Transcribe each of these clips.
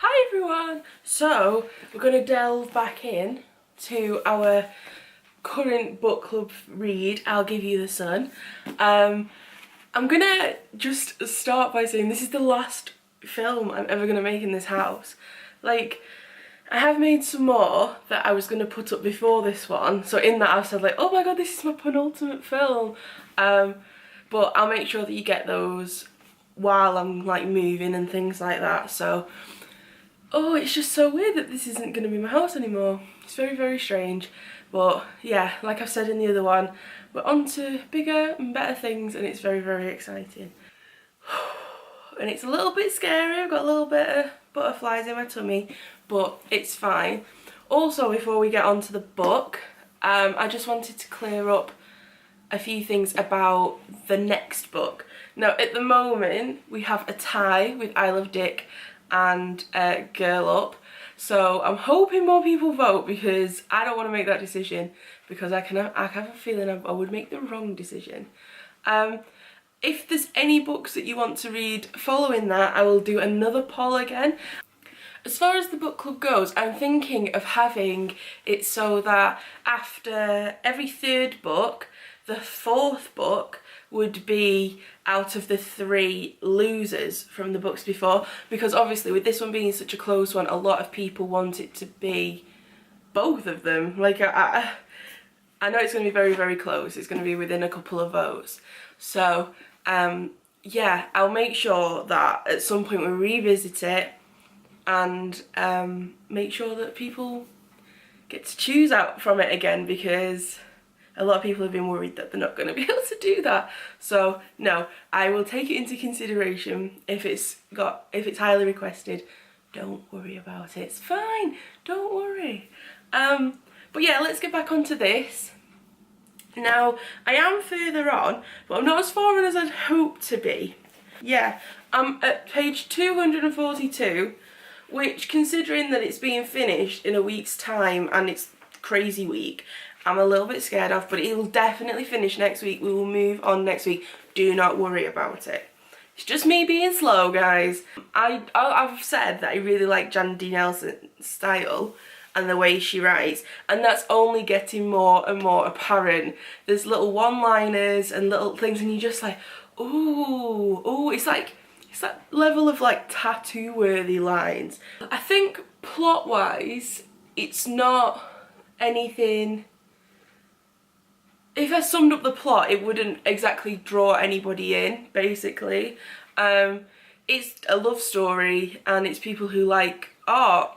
Hi everyone! So we're going to delve back in to our current book club read, I'll Give You the Sun. I'm going to just start by saying this is the last film I'm ever going to make in this house. Like, I have made some more that I was going to put up before this one, so in that I've said like, oh my god, this is my penultimate film. But I'll make sure that you get those while I'm like moving and things like that. So oh, it's just so weird that this isn't going to be my house anymore. It's very, very strange. But yeah, like I've said in the other one, we're on to bigger and better things and it's very, very exciting. And it's a little bit scary. I've got a little bit of butterflies in my tummy, but it's fine. Also, before we get on to the book, I just wanted to clear up a few things about the next book. Now, at the moment, we have a tie with I Love Dick and Girl Up, so I'm hoping more people vote because I don't want to make that decision because I have a feeling I would make the wrong decision. If there's any books that you want to read following that, I will do another poll again. As far as the book club goes, I'm thinking of having it so that after every third book, the fourth book would be out of the 3 losers from the books before, because obviously with this one being such a close one, a lot of people want it to be both of them. Like I know it's going to be very, very close. It's going to be within a couple of votes. So yeah, I'll make sure that at some point we revisit it and make sure that people get to choose out from it again, because a lot of people have been worried that they're not going to be able to do that. So no, I will take it into consideration if it's highly requested. Don't worry about it. It's fine. Don't worry. But yeah, let's get back onto this. Now, I am further on, but I'm not as far on as I'd hoped to be. Yeah, I'm at page 242, which, considering that it's being finished in a week's time and it's crazy week, I'm a little bit scared of, but it will definitely finish next week. We will move on next week. Do not worry about it. It's just me being slow, guys. I've said that I really like Jan D. Nelson's style and the way she writes, and that's only getting more and more apparent. There's little one-liners and little things, and you're just like, ooh, it's that level of like tattoo-worthy lines. I think plot-wise, it's not anything. If I summed up the plot, it wouldn't exactly draw anybody in, basically. It's a love story and it's people who like art,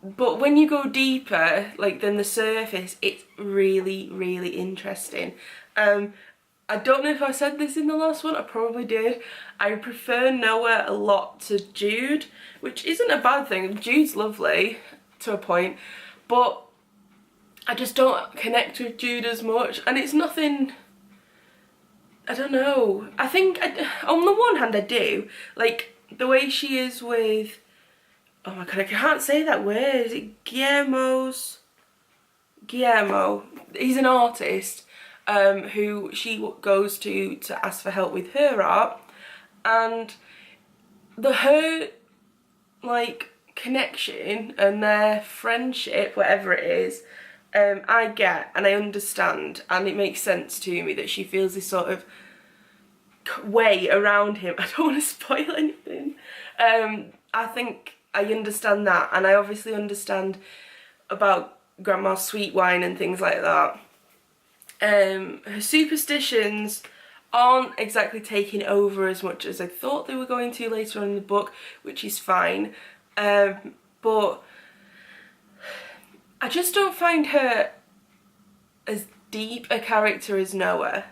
but when you go deeper, like than the surface, it's really, really interesting. I don't know if I said this in the last one, I probably did. I prefer Noah a lot to Jude, which isn't a bad thing. Jude's lovely to a point, but I just don't connect with Jude as much, and it's nothing, I don't know. I think, on the one hand I do, like the way she is with, oh my god, I can't say that word, is it Guillermo? He's an artist who she goes to ask for help with her art, and her like connection and their friendship, whatever it is, I get and I understand, and it makes sense to me that she feels this sort of way around him. I don't want to spoil anything. I think I understand that, and I obviously understand about Grandma's sweet wine and things like that. Her superstitions aren't exactly taking over as much as I thought they were going to later on in the book, which is fine. But I just don't find her as deep a character as Noah.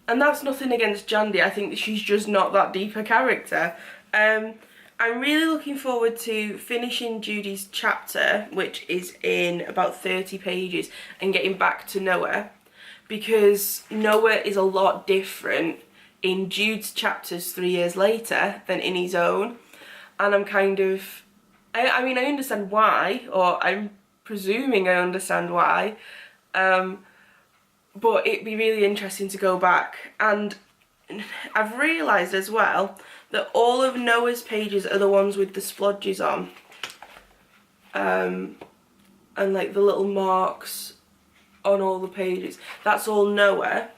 And that's nothing against Jandy, I think that she's just not that deep a character. I'm really looking forward to finishing Judy's chapter, which is in about 30 pages, and getting back to Noah, because Noah is a lot different in Jude's chapters 3 years later than in his own. And I'm kind of, I mean, I understand why, or I'm presuming I understand why, but it'd be really interesting to go back. And I've realised as well that all of Noah's pages are the ones with the splodges on. And like the little marks on all the pages. That's all Noah.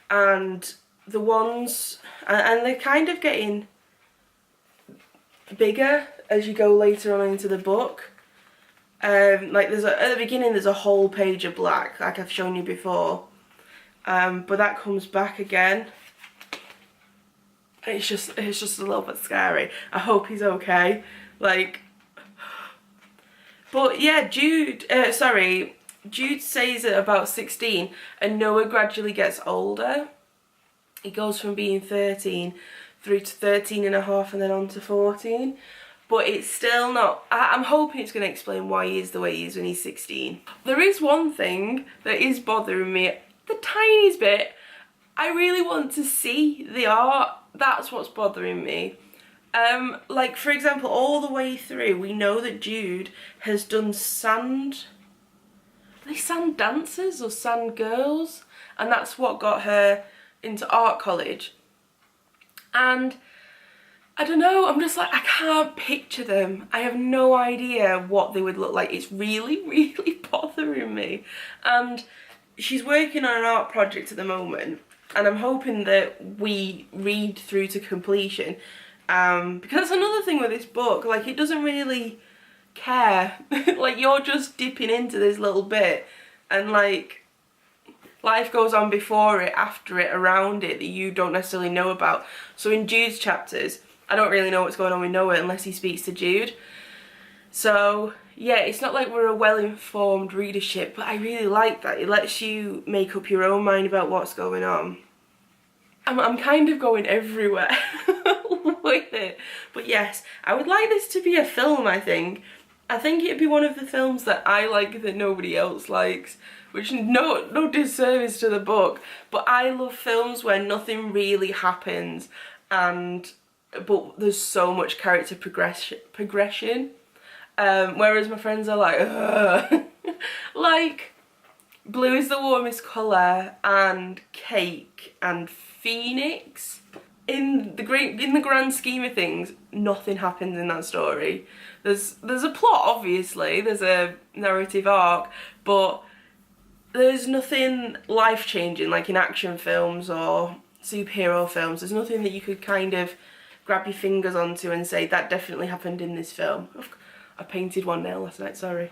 And the ones, and they're kind of getting bigger as you go later on into the book. Like at the beginning there's a whole page of black, like I've shown you before. But that comes back again. It's just a little bit scary. I hope he's okay. Like, but yeah, Jude says at about 16, and Noah gradually gets older. He goes from being 13 through to 13 and a half and then on to 14. But it's still not, I'm hoping it's going to explain why he is the way he is when he's 16. There is one thing that is bothering me the tiniest bit. I really want to see the art. That's what's bothering me. Like, for example, all the way through, we know that Jude has done sand... Are they sand dancers or sand girls? And that's what got her into art college. And I don't know, I'm just like, I can't picture them. I have no idea what they would look like. It's really, really bothering me. And she's working on an art project at the moment, and I'm hoping that we read through to completion. Because that's another thing with this book, like, it doesn't really care. Like, you're just dipping into this little bit, and like, life goes on before it, after it, around it, that you don't necessarily know about. So in Jude's chapters, I don't really know what's going on with Noah unless he speaks to Jude. So yeah, it's not like we're a well-informed readership, but I really like that. It lets you make up your own mind about what's going on. I'm kind of going everywhere with it. But yes, I would like this to be a film, I think. I think it'd be one of the films that I like that nobody else likes, which no disservice to the book, but I love films where nothing really happens but there's so much character progression. Whereas my friends are like, ugh. Like, Blue is the Warmest colour and Cake and Phoenix. In the grand scheme of things, nothing happens in that story. There's a plot, obviously, there's a narrative arc, but there's nothing life-changing like in action films or superhero films. There's nothing that you could kind of grab your fingers onto and say, that definitely happened in this film. I painted one nail last night, sorry.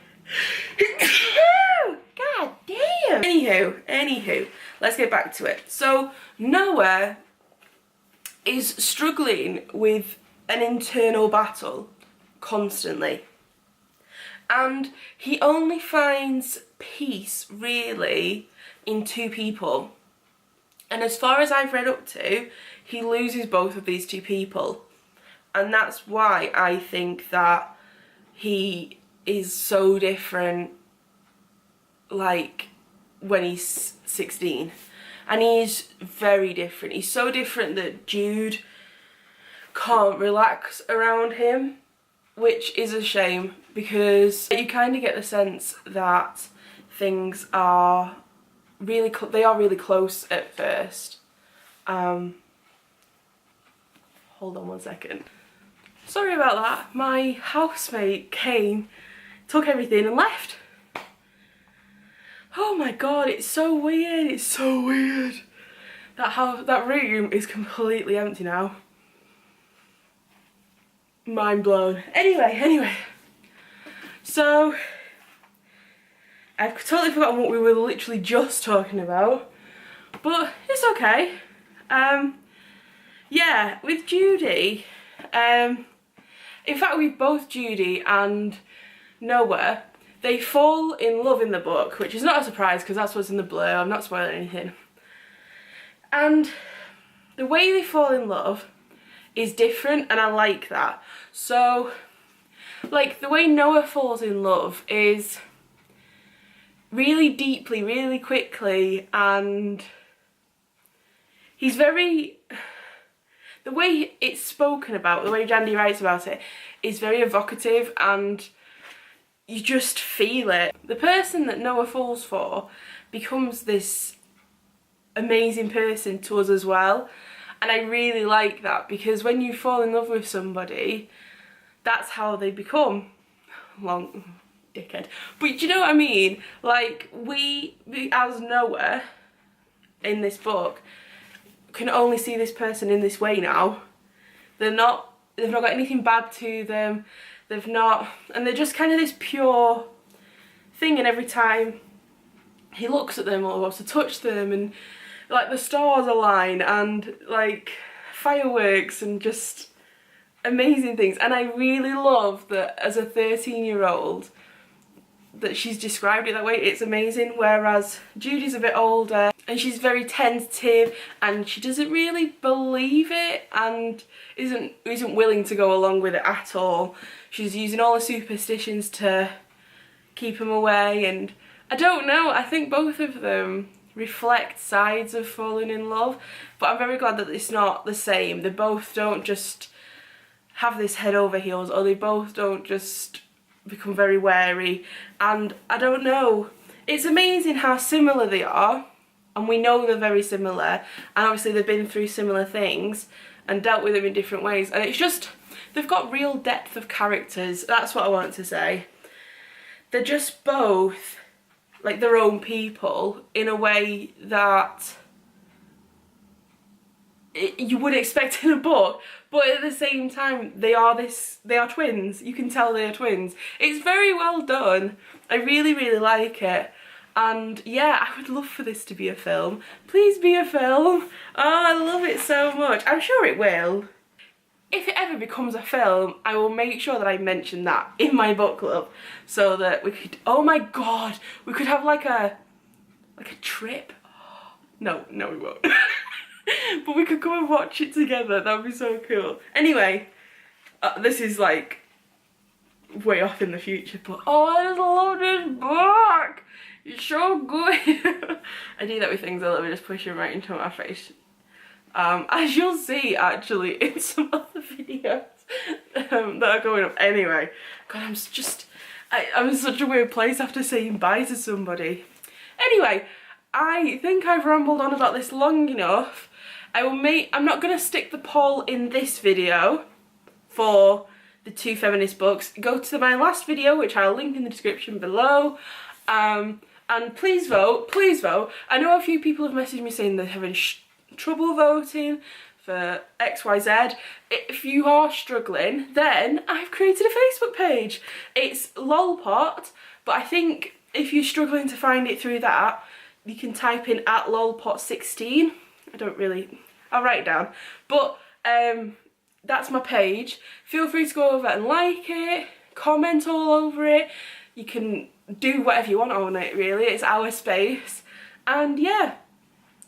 God damn! Anywho, let's get back to it. So, Noah is struggling with an internal battle constantly. And he only finds peace, really, in two people. And as far as I've read up to, he loses both of these two people. And that's why I think that he is so different, like, when he's 16. And he's very different. He's so different that Jude can't relax around him, which is a shame, because you kind of get the sense that things are really close at first. Hold on one second. Sorry about that. My housemate came, took everything and left. Oh my god, it's so weird. It's so weird. That room is completely empty now. Mind blown. Anyway. So, I've totally forgotten what we were literally just talking about, but it's okay. Yeah, with Judy, in fact with both Judy and Noah, they fall in love in the book, which is not a surprise because that's what's in the blurb. I'm not spoiling anything. And the way they fall in love is different, and I like that. So, like, the way Noah falls in love is really deeply, really quickly, and he's very... The way it's spoken about, the way Jandy writes about it, is very evocative, and you just feel it. The person that Noah falls for becomes this amazing person to us as well, And I really like that, because when you fall in love with somebody, that's how they become. Long dickhead. But do you know what I mean? Like, we as Noah in this book can only see this person in this way now. They've not got anything bad to them. And they're just kind of this pure thing, and every time he looks at them or wants to touch them, and like the stars align and like fireworks and just amazing things. And I really love that as a 13-year-old that she's described it that way. It's amazing. Whereas Judy's a bit older and she's very tentative and she doesn't really believe it and isn't willing to go along with it at all. She's using all the superstitions to keep him away, and I don't know, I think both of them reflect sides of falling in love, but I'm very glad that it's not the same. They both don't just have this head over heels, or they both don't just become very wary. And I don't know, it's amazing how similar they are, and we know they're very similar, and obviously they've been through similar things and dealt with them in different ways, and it's just, they've got real depth of characters. That's what I wanted to say. They're just both like their own people in a way that you would expect in a book, but at the same time they are twins. You can tell they are twins. It's very well done. I really like it, and yeah, I would love for this to be a film. Please be a film. Oh, I love it so much. I'm sure it will. If it ever becomes a film, I will make sure that I mention that in my book club, so that we could, oh my god, we could have like a trip. No, we won't. But we could come and watch it together. That would be so cool. Anyway, this is like way off in the future, but oh, I just love this book. It's so good. I do that with things, I literally just push them right into my face. As you'll see actually in some other videos that are going up. Anyway, god, I'm in such a weird place after saying bye to somebody. Anyway, I think I've rambled on about this long enough. I'm not going to stick the poll in this video for the two feminist books. Go to my last video, which I'll link in the description below. And please vote, please vote. I know a few people have messaged me saying they're having trouble voting for XYZ. If you are struggling, then I've created a Facebook page. It's lolpot, but I think if you're struggling to find it through that, you can type in @lolpot16. I'll write it down. But that's my page. Feel free to go over and like it, comment all over it. You can do whatever you want on it, really. It's our space. And yeah,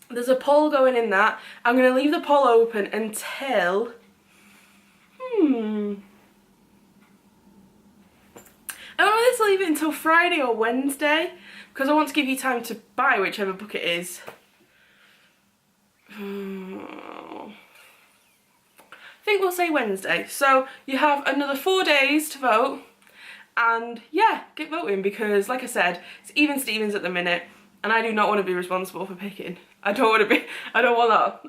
there's a poll going in that. I'm going to leave the poll open until... I don't know if to leave it until Friday or Wednesday, because I want to give you time to buy whichever book it is. I think we'll say Wednesday. So you have another 4 days to vote, and yeah, get voting, because like I said, it's even Stevens at the minute, and I do not want to be responsible for picking. I don't want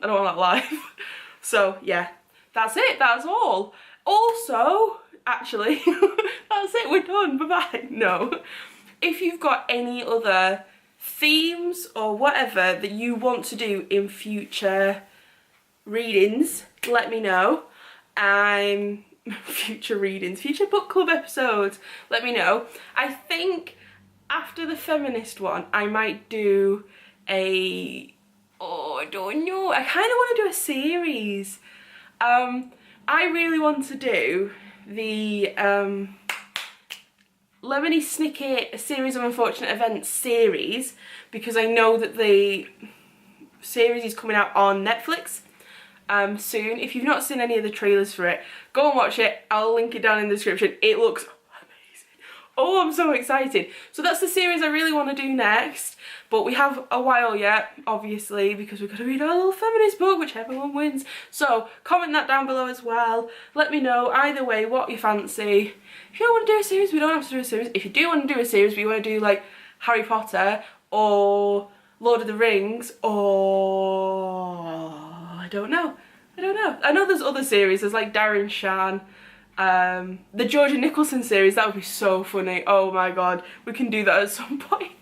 that life. So yeah, that's it, that's all. Also, actually, that's it, we're done, bye-bye. No. If you've got any other themes or whatever that you want to do in future readings, let me know. Future readings, future book club episodes, let me know. I think after the feminist one, I might do I don't know, I kind of want to do a series. I really want to do the Lemony Snicket A Series of Unfortunate Events series, because I know that the series is coming out on Netflix soon. If you've not seen any of the trailers for it, go and watch it. I'll link it down in the description. It looks amazing. Oh, I'm so excited. So that's the series I really want to do next, but we have a while yet, obviously, because we've got to read our little feminist book, whichever one wins. So comment that down below as well. Let me know either way what you fancy. If you don't want to do a series, we don't have to do a series. If you do want to do a series, but you want to do like Harry Potter or Lord of the Rings or I don't know, I don't know. I know there's other series, there's like Darren Shan, the Georgia Nicholson series, that would be so funny. Oh my god, we can do that at some point.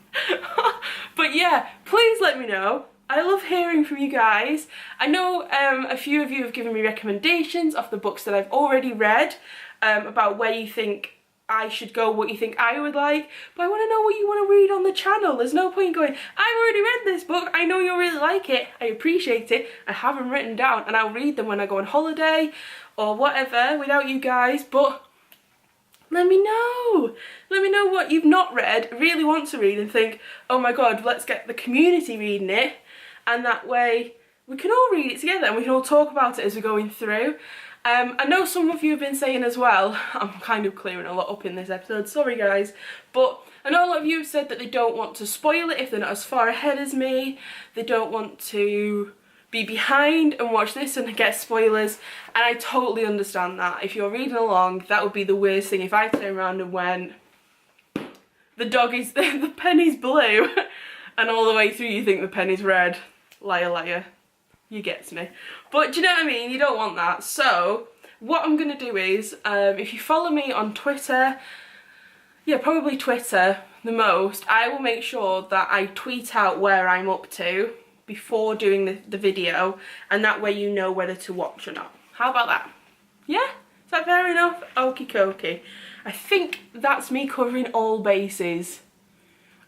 But yeah, please let me know. I love hearing from you guys. I know a few of you have given me recommendations of the books that I've already read, about where you think I should go, what you think I would like, but I want to know what you want to read on the channel. There's no point going, I've already read this book, I know you'll really like it, I appreciate it, I have them written down and I'll read them when I go on holiday or whatever without you guys, but let me know. Let me know what you've not read, really want to read and think, oh my god, let's get the community reading it, and that way we can all read it together and we can all talk about it as we're going through. I know some of you have been saying as well, I'm kind of clearing a lot up in this episode, sorry guys, but I know a lot of you have said that they don't want to spoil it if they're not as far ahead as me, they don't want to be behind and watch this and get spoilers, and I totally understand that. If you're reading along, that would be the worst thing if I turn around and went, the penny's blue, and all the way through you think the penny's red. Liar, liar. You get me. But do you know what I mean? You don't want that. So what I'm going to do is, if you follow me on Twitter, yeah, probably Twitter the most, I will make sure that I tweet out where I'm up to before doing the video, and that way you know whether to watch or not. How about that? Yeah? Is that fair enough? Okie dokie. I think that's me covering all bases.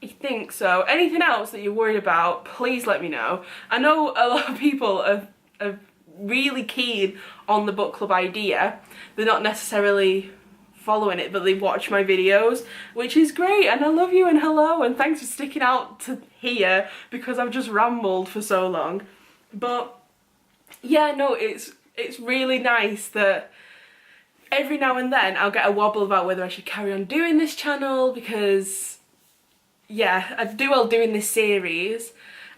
I think so. Anything else that you're worried about, please let me know. I know a lot of people are really keen on the book club idea. They're not necessarily following it, but they watch my videos, which is great, and I love you and hello, and thanks for sticking out to here because I've just rambled for so long. But yeah, no, it's really nice that every now and then I'll get a wobble about whether I should carry on doing this channel, because yeah, I do well doing this series,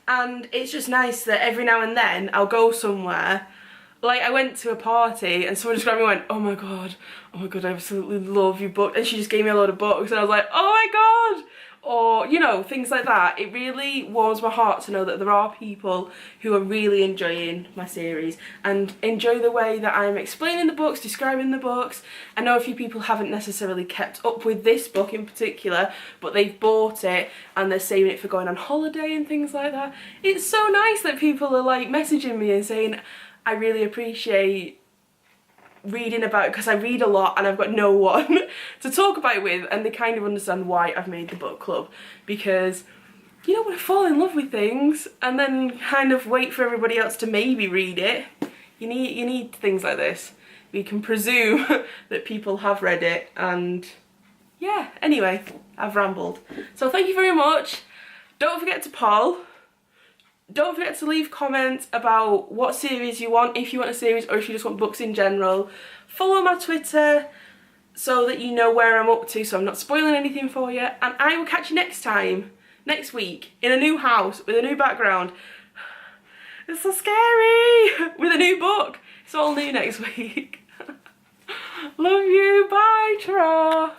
and it's just nice that every now and then I'll go somewhere. Like I went to a party and someone just grabbed me and went, oh my god, I absolutely love your book, and she just gave me a load of books and I was like, oh my god, or you know, things like that. It really warms my heart to know that there are people who are really enjoying my series and enjoy the way that I'm explaining the books, describing the books. I know a few people haven't necessarily kept up with this book in particular, but they've bought it and they're saving it for going on holiday and things like that. It's so nice that people are like messaging me and saying, I really appreciate reading about it, because I read a lot and I've got no one to talk about it with, and they kind of understand why I've made the book club, because you don't want to fall in love with things and then kind of wait for everybody else to maybe read it. You need things like this. We can presume that people have read it, and yeah, anyway, I've rambled. So thank you very much. Don't forget to poll. Don't forget to leave comments about what series you want, if you want a series or if you just want books in general. Follow my Twitter so that you know where I'm up to, so I'm not spoiling anything for you. And I will catch you next time, next week, in a new house with a new background. It's so scary! With a new book. It's all new next week. Love you, bye, ta-ra!